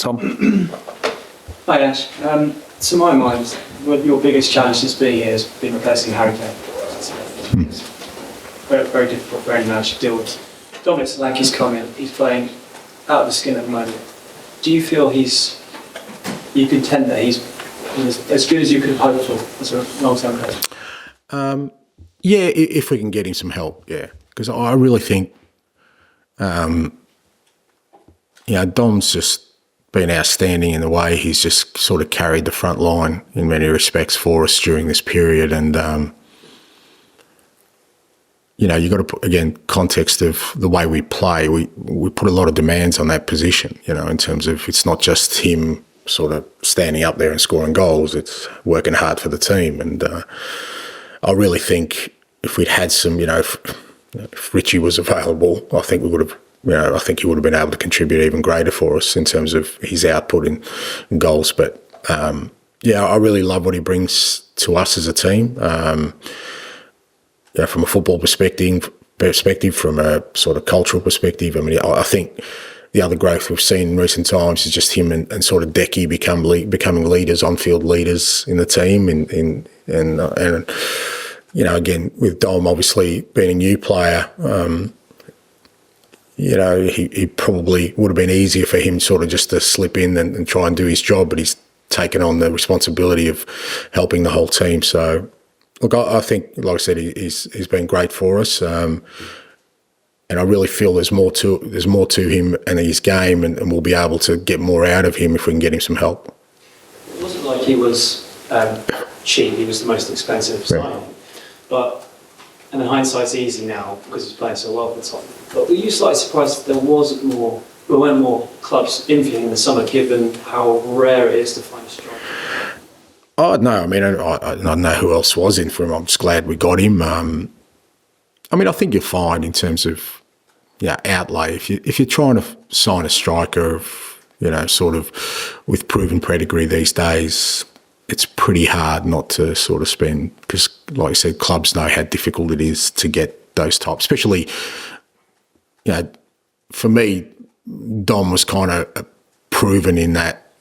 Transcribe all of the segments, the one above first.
Tom? Hi, Ash. To my mind, what your biggest challenge since being here has been replacing Harry Kane. It's very difficult for any manager to deal with. Dominic Solanke's coming. He's playing out of the skin at the moment. Do you feel you contend that he's as good as you could hope for as a long-term coach? Yeah, if we can get him some help, yeah. Because I really think, Dom's just been outstanding in the way he's just sort of carried the front line in many respects for us during this period. And, you've got to put, again, context of the way we play. We put a lot of demands on that position, in terms of it's not just him sort of standing up there and scoring goals. It's working hard for the team. And I really think if we'd had some, if Richie was available, I think we would have, I think he would have been able to contribute even greater for us in terms of his output in goals. But, I really love what he brings to us as a team. From a football perspective, from a sort of cultural perspective. I mean, I think the other growth we've seen in recent times is just him and sort of Decky becoming leaders, on-field leaders in the team. And again, with Dom obviously being a new player, he probably would have been easier for him sort of just to slip in and try and do his job, but he's taken on the responsibility of helping the whole team. So, look, I think, like I said, he's been great for us, and I really feel there's more to him and his game, and we'll be able to get more out of him if we can get him some help. It wasn't like he was cheap; he was the most expensive signing, but. And in hindsight's easy now because he's playing so well for Tottenham. But were you slightly surprised that there weren't more clubs interviewing in the summer, given how rare it is to find a striker? Oh no, I mean I don't know who else was in for him. I'm just glad we got him. I think you'll find in terms of outlay if you're trying to sign a striker of sort of with proven pedigree these days. It's pretty hard not to sort of spend, because, like I said, clubs know how difficult it is to get those types. Especially, for me, Dom was kind of proven in that,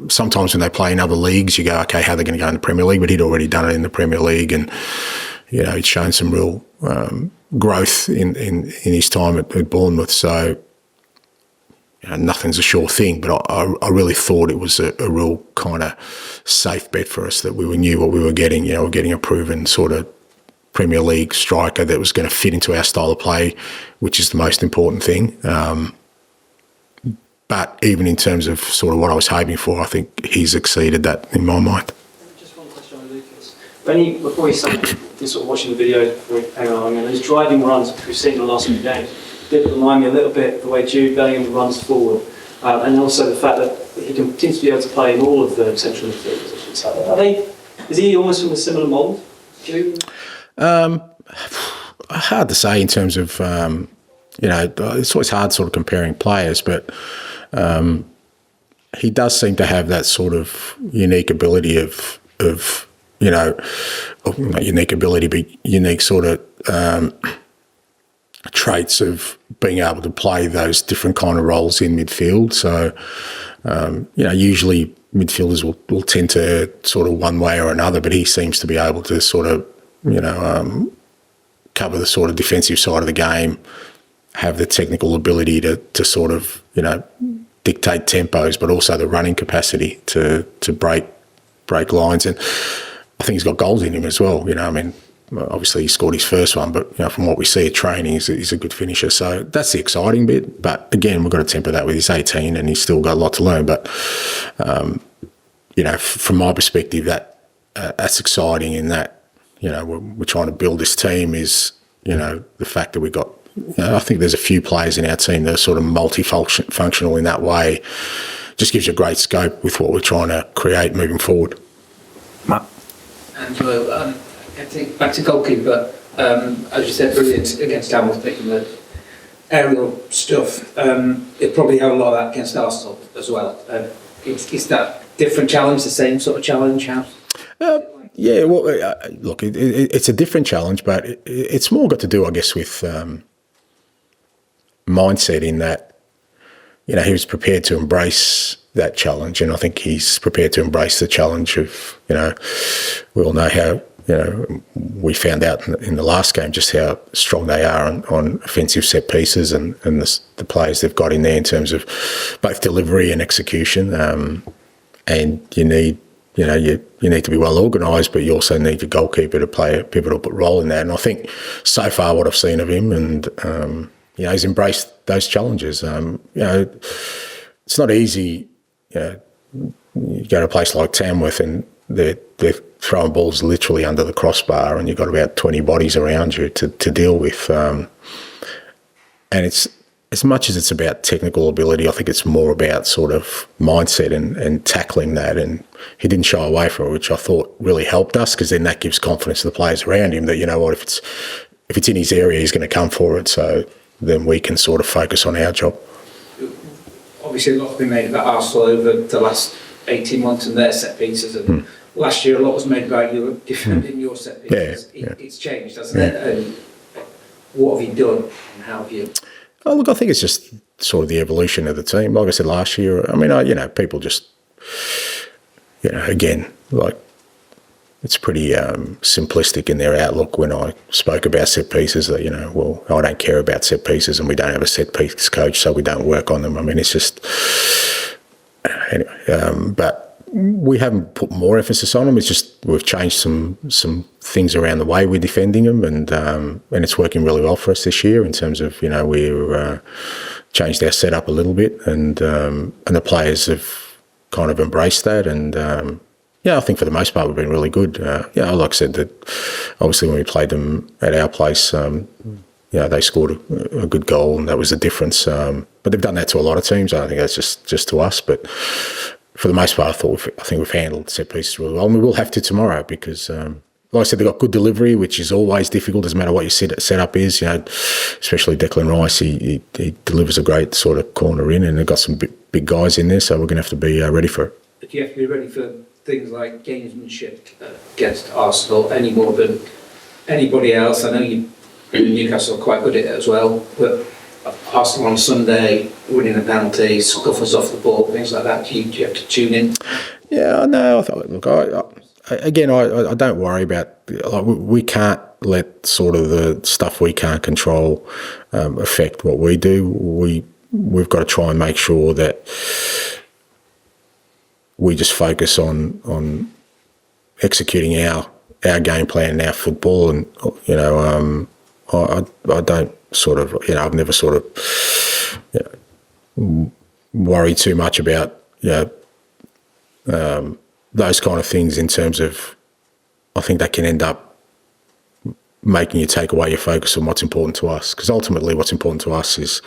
sometimes when they play in other leagues, you go, okay, how are they going to go in the Premier League? But he'd already done it in the Premier League, and he'd shown some real growth in his time at Bournemouth. So. Nothing's a sure thing, but I really thought it was a real kind of safe bet for us that we knew what we were getting. We're getting a proven sort of Premier League striker that was going to fit into our style of play, which is the most important thing. But even in terms of sort of what I was hoping for, I think he's exceeded that in my mind. Just one question on Lucas. Before he started sort of watching the video before he came along, and his driving runs, which we've seen in the last few games, did remind me a little bit the way Jude Bellingham runs forward, and also the fact that he continues to be able to play in all of the central midfield positions. Is he almost from a similar mould, Jude? Hard to say in terms of, it's always hard sort of comparing players, but he does seem to have that sort of unique ability unique sort of traits of being able to play those different kind of roles in midfield. So, usually midfielders will tend to sort of one way or another, but he seems to be able to sort of, cover the sort of defensive side of the game, have the technical ability to sort of, dictate tempos, but also the running capacity to break lines. And I think he's got goals in him as well. Obviously he scored his first one, but from what we see at training, he's a good finisher. So that's the exciting bit. But again, we've got to temper that with he's 18 and he's still got a lot to learn. But from my perspective, that's exciting in that we're trying to build this team. Is the fact that we've got. I think there's a few players in our team that are sort of multifunctional in that way. Just gives you a great scope with what we're trying to create moving forward. Matt. Angelo, I think back to goalkeeper, as you said, brilliant against Tamworth, picking the aerial stuff. You'll probably have a lot of that against Arsenal as well. Is that different challenge, the same sort of challenge? Yeah, well, look, it's a different challenge, but it's more got to do, I guess, with mindset in that, he was prepared to embrace that challenge, and I think he's prepared to embrace the challenge of, we all know how, we found out in the last game just how strong they are on offensive set pieces and the players they've got in there in terms of both delivery and execution. And you need to be well organised, but you also need your goalkeeper to play a pivotal role in that. And I think so far what I've seen of him, and he's embraced those challenges. It's not easy. You go to a place like Tamworth and they're throwing balls literally under the crossbar, and you've got about 20 bodies around you to deal with. And it's, as much as it's about technical ability, I think it's more about sort of mindset and tackling that. And he didn't shy away from it, which I thought really helped us, because then that gives confidence to the players around him that, if it's in his area, he's going to come for it. So then we can sort of focus on our job. Obviously, a lot has been made about Arsenal over the last 18 months and their set pieces. And last year, a lot was made about you defending your set pieces. It's changed, hasn't it? And what have you done, and how have you? Oh, look, I think it's just sort of the evolution of the team. Like I said last year, I mean, people just, again, like, it's pretty simplistic in their outlook when I spoke about set pieces that, I don't care about set pieces and we don't have a set piece coach, so we don't work on them. I mean, it's just, anyway, but we haven't put more emphasis on them. It's just we've changed some things around the way we're defending them, and it's working really well for us this year in terms of, we've changed our setup a little bit, and the players have kind of embraced that, and I think for the most part we've been really good. Like I said, that obviously when we played them at our place, they scored a good goal, and that was the difference. But they've done that to a lot of teams. I don't think that's just to us, but for the most part, I think we've handled set pieces really well, and we will have to tomorrow because, like I said, they've got good delivery, which is always difficult, doesn't matter what your setup is. Especially Declan Rice, he delivers a great sort of corner in, and they've got some big guys in there, so we're going to have to be ready for it. Do you have to be ready for things like gamesmanship against Arsenal any more than anybody else? I know Newcastle are quite good at it as well, but Arsenal on Sunday, winning a penalty, scuffles off the ball, things like that, do you have to tune in? Yeah, no, I don't worry about, we can't let sort of the stuff we can't control affect what we do. We've got to try and make sure that we just focus on executing our game plan and our football, and I don't sort of, I've never sort of worried too much about those kind of things in terms of, I think that can end up making you take away your focus on what's important to us, because ultimately what's important to us is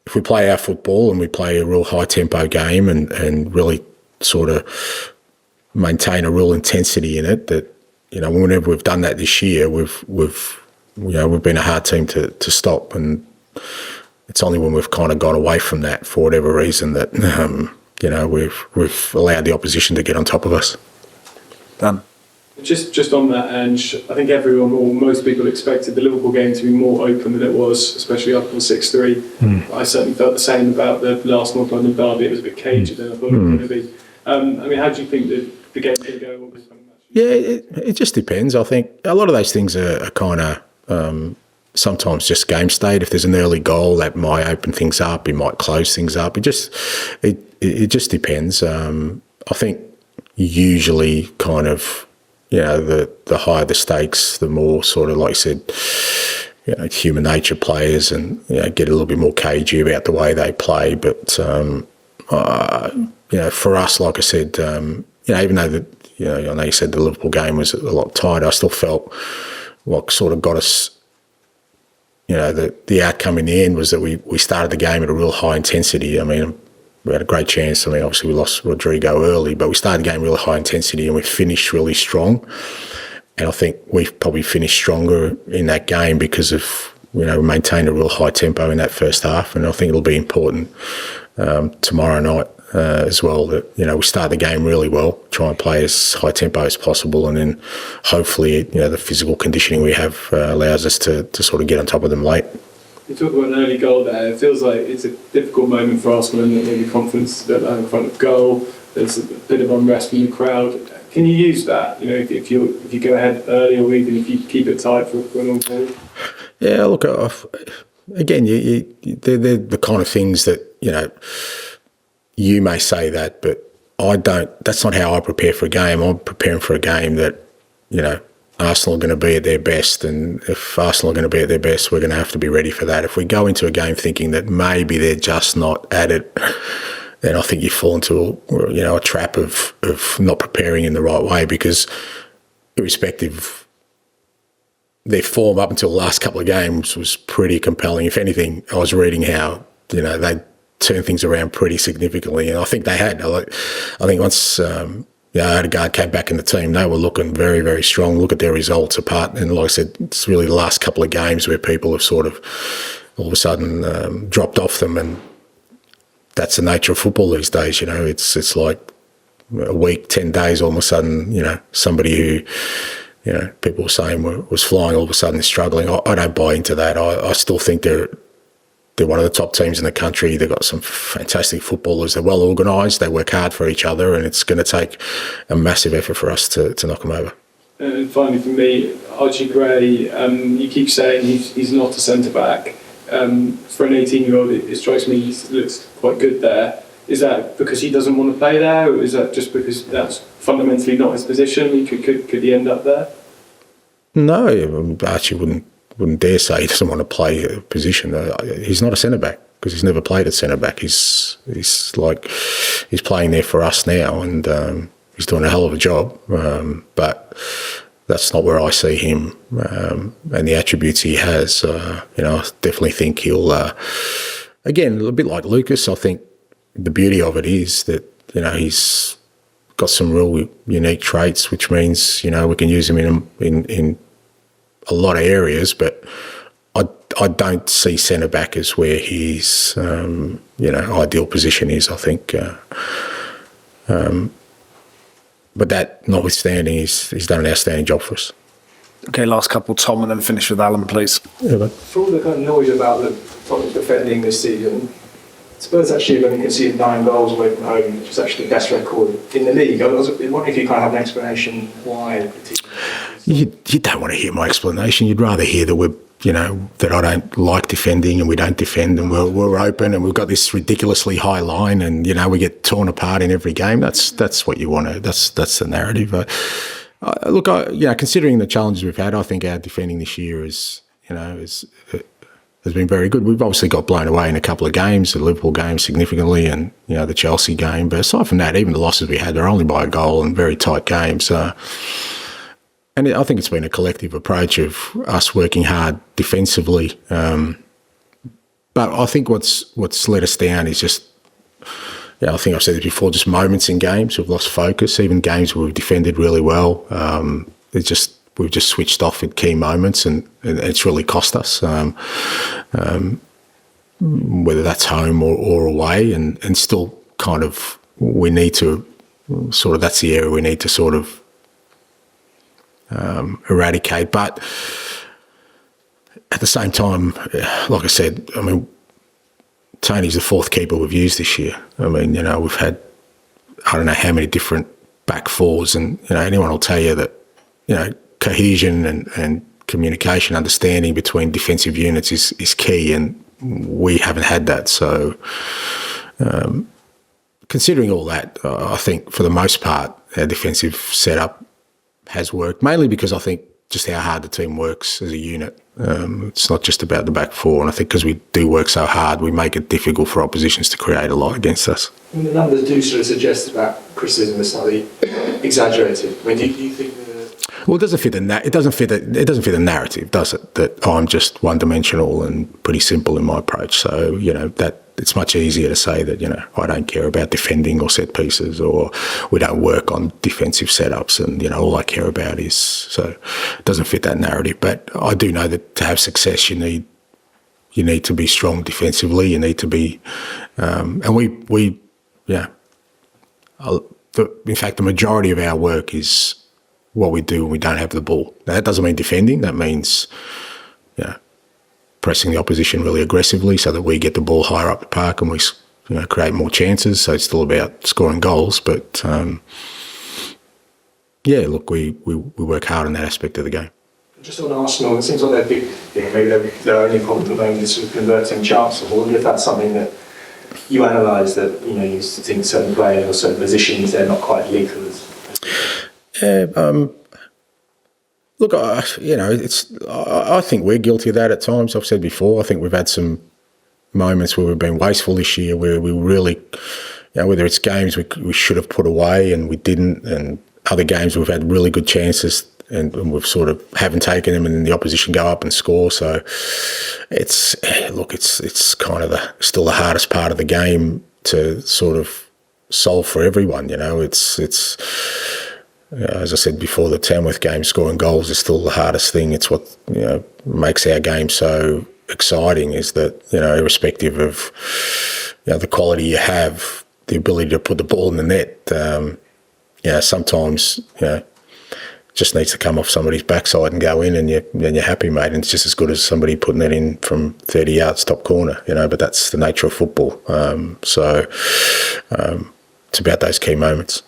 if we play our football and we play a real high tempo game and really sort of maintain a real intensity in it, that whenever we've done that this year, we've been a hard team to stop, and it's only when we've kind of gone away from that for whatever reason that we've allowed the opposition to get on top of us. Dan? Just on that, Ange, I think everyone or most people expected the Liverpool game to be more open than it was, especially up on 6-3. I certainly felt the same about the last North London derby. It was a bit cagey than I thought it was going to be. I mean, how do you think the game's going to go? Yeah, it just depends. I think a lot of those things are kind of sometimes just game state. If there's an early goal, that might open things up. It might close things up. It just depends. I think usually kind of, the higher the stakes, the more sort of, like I said, human nature players and, get a little bit more cagey about the way they play. But, for us, like I said, even though I know you said the Liverpool game was a lot tighter, I still felt what sort of got us, the outcome in the end was that we started the game at a real high intensity. I mean, we had a great chance. I mean, obviously we lost Rodrigo early, but we started the game really high intensity and we finished really strong. And I think we've probably finished stronger in that game because of, we maintained a real high tempo in that first half. And I think it'll be important tomorrow night as well that, we start the game really well, try and play as high tempo as possible. And then hopefully, the physical conditioning we have allows us to sort of get on top of them late. You talk about an early goal there. It feels like it's a difficult moment for Arsenal, and maybe confidence is a bit low in front of goal. There's a bit of unrest from the crowd. Can you use that? You know, if you go ahead early, or even if you keep it tight for a long period. Yeah, look, again, they're the kind of things that, you know, you may say that, but I don't. That's not how I prepare for a game. I'm preparing for a game that, you know, Arsenal are going to be at their best, and if Arsenal are going to be at their best, we're going to have to be ready for that. If we go into a game thinking that maybe they're just not at it, then I think you fall into a trap of not preparing in the right way, because irrespective, their form up until the last couple of games was pretty compelling. If anything, I was reading how, you know, they turned things around pretty significantly, and I think they had. I think once Odegaard came back in the team, they were looking very, very strong. Look at their results apart, and like I said, it's really the last couple of games where people have sort of all of a sudden dropped off them, and that's the nature of football these days. You know, it's like a week, 10 days, all of a sudden, you know, somebody who, you know, people were saying was flying, all of a sudden is struggling. I don't buy into that. I still think they're one of the top teams in the country. They've got some fantastic footballers. They're well organised. They work hard for each other, and it's going to take a massive effort for us to knock them over. And finally, for me, Archie Gray. You keep saying he's not a centre back. For an 18-year-old, it strikes me he looks quite good there. Is that because he doesn't want to play there, or is that just because that's fundamentally not his position? Could he end up there? No, Archie wouldn't dare say he doesn't want to play a position. He's not a centre back because he's never played at centre back. He's playing there for us now, and he's doing a hell of a job. But that's not where I see him and the attributes he has. I definitely think he'll. Again, a bit like Lucas, I think the beauty of it is that, you know, he's got some real unique traits, which means, you know, we can use him in a lot of areas, but I don't see centre back as where his ideal position is. I think, but that notwithstanding, he's done an outstanding job for us. Okay, last couple, Tom, and then finish with Alan, please. Yeah, For all the kind of noise about the Tottenham defending this season, Spurs actually have only conceded 9 goals away from home, which is actually the best record in the league. I was wondering if you kind of have an explanation why the team. You don't want to hear my explanation. You'd rather hear that I don't like defending and we don't defend and we're open and we've got this ridiculously high line and, you know, we get torn apart in every game. That's what you want to. That's the narrative. Considering the challenges we've had, I think our defending this year has been very good. We've obviously got blown away in a couple of games, the Liverpool game significantly, and, you know, the Chelsea game. But aside from that, even the losses we had, they're only by a goal and very tight games. And I think it's been a collective approach of us working hard defensively. But I think what's let us down is just, I think I've said this before, just moments in games. We've lost focus, even games where we've defended really well. We've just switched off at key moments and it's really cost us, whether that's home or away. And still kind of we need to sort of, that's the area we need to sort of eradicate. But at the same time, like I said, I mean, Tony's the 4th keeper we've used this year. I mean, you know, we've had, I don't know how many different back fours, and, you know, anyone will tell you that, you know, cohesion and communication, understanding between defensive units is key, and we haven't had that. So, considering all that, I think for the most part, our defensive setup has worked, mainly because I think just how hard the team works as a unit. It's not just about the back four, and I think because we do work so hard, we make it difficult for oppositions to create a lot against us. And the numbers do sort of suggest that criticism is slightly exaggerated. I mean, do you think? Well, it doesn't fit the narrative, does it? That I'm just one-dimensional and pretty simple in my approach. So, you know, that it's much easier to say that, you know, I don't care about defending or set pieces, or we don't work on defensive setups, and, you know, all I care about is. So it doesn't fit that narrative. But I do know that to have success, you need to be strong defensively. You need to be, and in fact, the majority of our work is what we do when we don't have the ball. Now, that doesn't mean defending. That means, you know, pressing the opposition really aggressively so that we get the ball higher up the park and we create more chances. So it's still about scoring goals. But, look, we work hard on that aspect of the game. Just on Arsenal, it seems like maybe their only problem at the moment is sort of converting chances. I wonder if that's something that you analyse, that you think certain players or certain positions they're not quite lethal as. Look, I think we're guilty of that at times. I've said before, I think we've had some moments where we've been wasteful this year, where we really, whether it's games we should have put away and we didn't, and other games we've had really good chances and we've sort of haven't taken them, and then the opposition go up and score. So it's kind of still the hardest part of the game to sort of solve for everyone. It's as I said before, the Tamworth game, scoring goals is still the hardest thing. It's what makes our game so exciting, is that irrespective of the quality you have, the ability to put the ball in the net, sometimes just needs to come off somebody's backside and go in, and you're happy, mate. And it's just as good as somebody putting it in from 30 yards top corner, but that's the nature of football. It's about those key moments.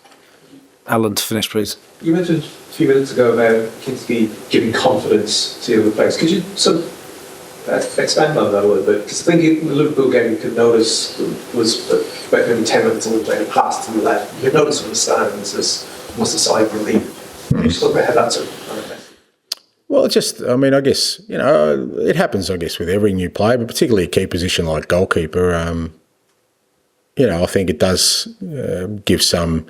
Alan, to finish, please. You mentioned a few minutes ago about Kinsky giving confidence to the other players. Could you sort of expand on that a little bit? Because I think in the Liverpool game you could notice was about maybe 10 minutes into playing a pass to the left. You could notice from the stands was the side relief. Can you just talk about how that sort of manifests? Well, I guess, it happens, I guess, with every new player, but particularly a key position like goalkeeper. I think it does give some,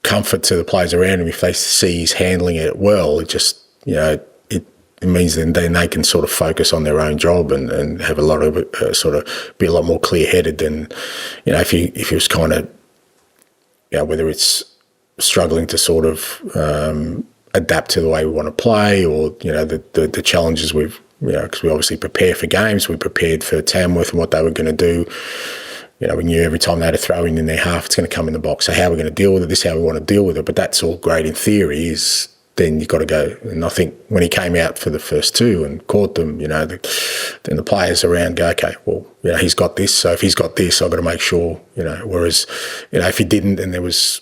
comfort to the players around him if they see he's handling it well. It just, it means then they can sort of focus on their own job and have a lot of be a lot more clear-headed than, if he was kind of, whether it's struggling to sort of adapt to the way we want to play, or the challenges we've, because we obviously prepare for games. We prepared for Tamworth and what they were going to do. We knew every time they had a throw in their half, it's going to come in the box. So how are we going to deal with it? This is how we want to deal with it. But that's all great in theory. Then you've got to go. And I think when he came out for the first two and caught them, then the players around go, okay, well, he's got this. So if he's got this, I've got to make sure, whereas, if he didn't and there was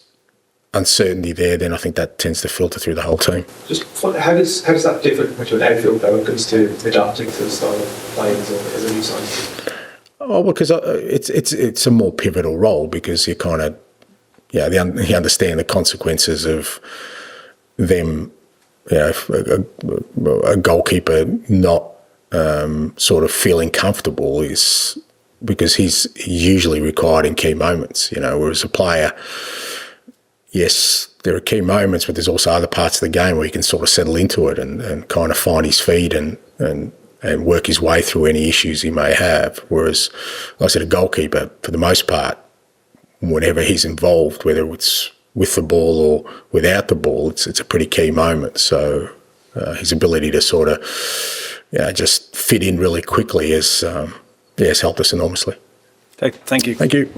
uncertainty there, then I think that tends to filter through the whole team. Just how does that differ compared to an outfield player when it comes to adapting to the style of playing as a new signing? Oh, because it's a more pivotal role, because you kind of, you understand the consequences of them, a goalkeeper not sort of feeling comfortable is because he's usually required in key moments, whereas a player, yes, there are key moments, but there's also other parts of the game where he can sort of settle into it and kind of find his feet and work his way through any issues he may have. Whereas, like I said, a goalkeeper, for the most part, whenever he's involved, whether it's with the ball or without the ball, it's a pretty key moment. So his ability to sort of just fit in really quickly has helped us enormously. Thank you. Thank you.